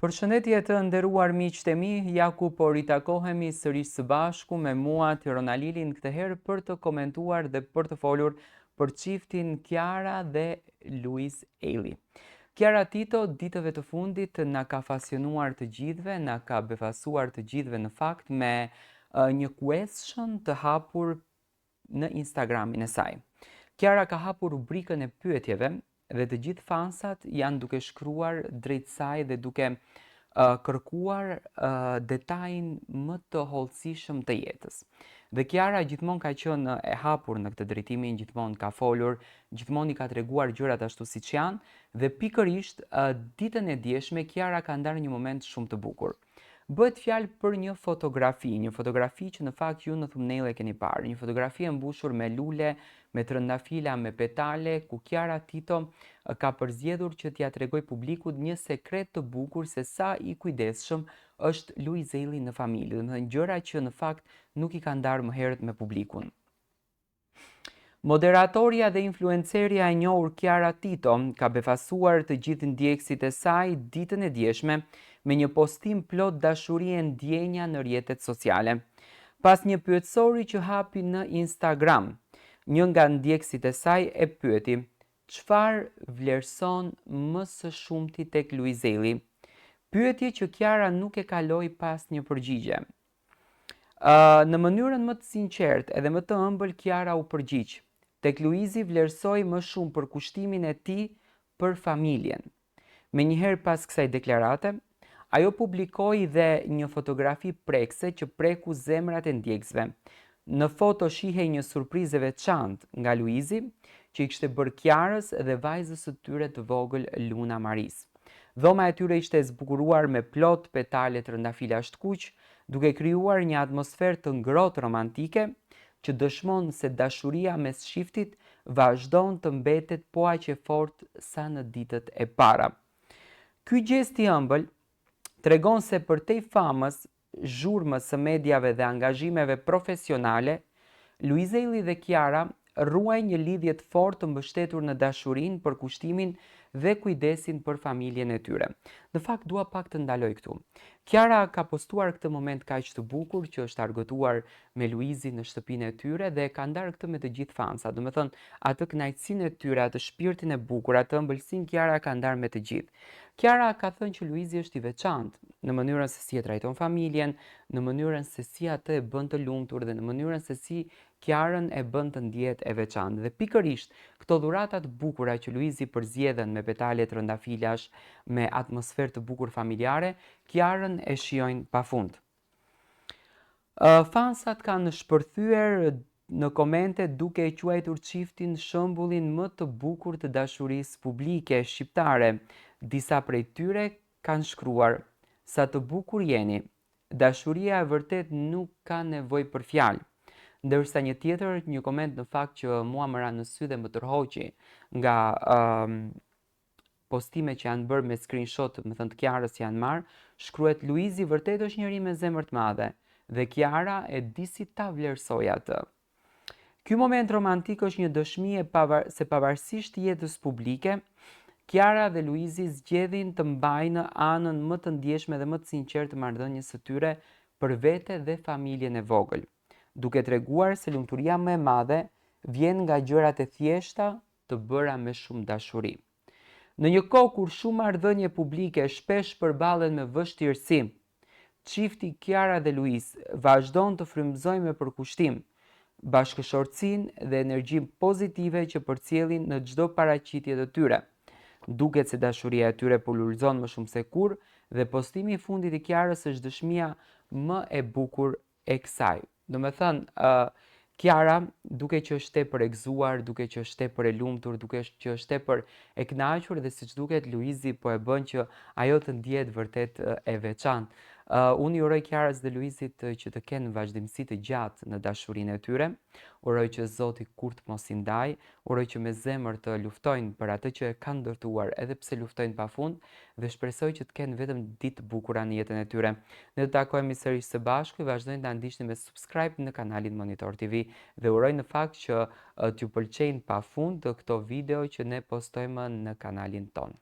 Përshëndetje të nderuar miqtë e mi, ja ku po ritakohemi sërish së bashku me mua Tirona Lilin këtë herë për të komentuar dhe për të folur për çiftin Kiara dhe Luis Eili. Kiara Tito ditëve të fundit na ka pasionuar të gjithëve, na ka befasuar të gjithëve në fakt me një question të hapur në Instagramin e saj. Kiara ka hapur rubrikën e pyetjeve dhe të gjithë fansat janë duke shkruar drejt saj dhe duke kërkuar detajin më të hollësishëm të jetës. Dhe Kiara gjithmonë ka qenë e hapur në këtë drejtimin, gjithmonë ka folur, gjithmonë i ka treguar gjërat ashtu siç janë dhe pikërisht ditën e djeshme Kiara ka ndarë një moment shumë të bukur. Bëhet fjalë për një fotografi që në fakt ju në thumbnail e keni parë, një fotografi e mbushur me lule, me trëndafila, me petale, ku Kiara Tito ka përzgjedhur që t'ia tregoj publikut një sekret të bukur se sa i kujdesshëm është Luis Eili në familje, domethënë gjëra që në fakt nuk i ka ndarë më herët me publikun. Moderatoria dhe influenceria e njohur Kiara Tito ka befasuar të gjithë ndjekësit e saj ditën e djeshme me një postim plot dashurie e ndjenja në rrjetet sociale. Pas një pyetësori që hapi në Instagram, një nga ndjekësit e saj e pyeti: "Çfarë vlerëson më së shumti tek Luis Eili?" Pyetje që Kiara nuk e kaloi pas një përgjigje. Në mënyrën më të sinqertë edhe më të ëmbël Kiara u përgjigj: "Tek Luisi vlerësoj më shumë për kushtimin e tij për familjen." Menjëherë pas kësaj deklarate, ajo publikoi dhe një fotografi prekse që preku zemrat e ndjekësve. Në foto shihej një surprizë e veçantë nga Luisi, që i kishte bërë Kiarës dhe vajzës së tyre të vogël Luna Maris. Dhoma e tyre ishte e zbukuruar me plot petale trëndafilash të kuq, duke krijuar një atmosferë të ngrohtë romantike që dëshmon se dashuria mes shiftit vazhdon të mbetet po aq e fortë sa në ditët e para. Ky gjest i ëmbël tregon se përtej famës, zhurmës së mediave dhe angazhimeve profesionale, Luis Eili dhe Kiara ruajnë një lidhje të fortë të mbështetur në dashurinë, për kushtimin dhe kujdesin për familjen e tyre. Në fakt dua pak të ndaloj këtu. Kiara ka postuar këtë moment kaq të bukur që është argëtuar me Luisin në shtëpinë e tyre dhe ka ndarë këtë me të gjithë fansat. Do të thënë, atë kënaqësinë e tyre, atë shpirtin e bukur, atë ëmbëlsinë Kiara ka ndarë me të gjithë. Kiara ka thënë që Luisi është i veçantë në mënyrën se si e trajton familjen, në mënyrën se si atë e bën të lumtur dhe në mënyrën se si Kiarën e bën të ndihet e veçantë. Dhe pikërisht këto dhurata të bukura që Luisi përzgjedhen me petale trëndafilash, me atmosferë të bukur familjare, Kiarën e shijojnë pafund. Fansat kanë shpërthyer në komente duke e quajtur çiftin shembullin më të bukur të dashurisë publike shqiptare. Disa prej tyre kanë shkruar: "Sa të bukur jeni, dashuria e vërtet nuk ka nevojë për fjalë." Ndërsa një tjetër, një koment në fakt që mua më ra në sy dhe më tërhoqi nga postime që janë bërë me screenshot, më thënë të Kiarës janë marrë, shkruhet: "Luisi vërtet është njëri me zemër të madhe dhe Kiara e di si ta vlerësoj atë." Ky moment romantik është një dëshmi se pavarësisht jetës publike, Kiara dhe Luisi zgjedhin të mbajnë anën më të ndjeshme dhe më të sinqertë të marrëdhënies së tyre për vete dhe familjen e vogël, duke treguar se lumturia më e madhe vjen nga gjërat e thjeshta të bëra me shumë dashuri. Në një kohë kur shumë marrëdhënie publike shpesh përballen me vështirësi, çifti Kiara dhe Luis vazhdon të frymëzojnë me përkushtim bashkëshortësinë dhe energjinë pozitive që përcjellin në çdo paraqitje të tyre. Duket se dashuria e tyre pululzon më shumë se kur dhe postimi i fundit i Kiarës është dëshmia më e bukur e kësaj. Do me thënë, Kiara, duke që është tepër e gëzuar, duke që është tepër e lumtur, duke që është tepër e kënaqur dhe siç duket Luisi po e bën që ajo të ndihet vërtet e veçantë. Unë i uroj Kiarës dhe Luisit që të kenë vazhdimsi të gjatë në dashurinë e tyre. Uroj që Zoti kurrë mos i ndaj, uroj që me zemër të luftojnë për atë që e kanë ndërtuar, edhe pse luftojnë pafund, dhe shpresoj që të kenë vetëm ditë të bukura në jetën e tyre. Ne do të takohemi sërish së bashku, vazhdojnë ta ndiqni me subscribe në kanalin Monitor TV dhe uroj në fakt që t'ju pëlqejnë pafund këto video që ne postojmë në kanalin ton.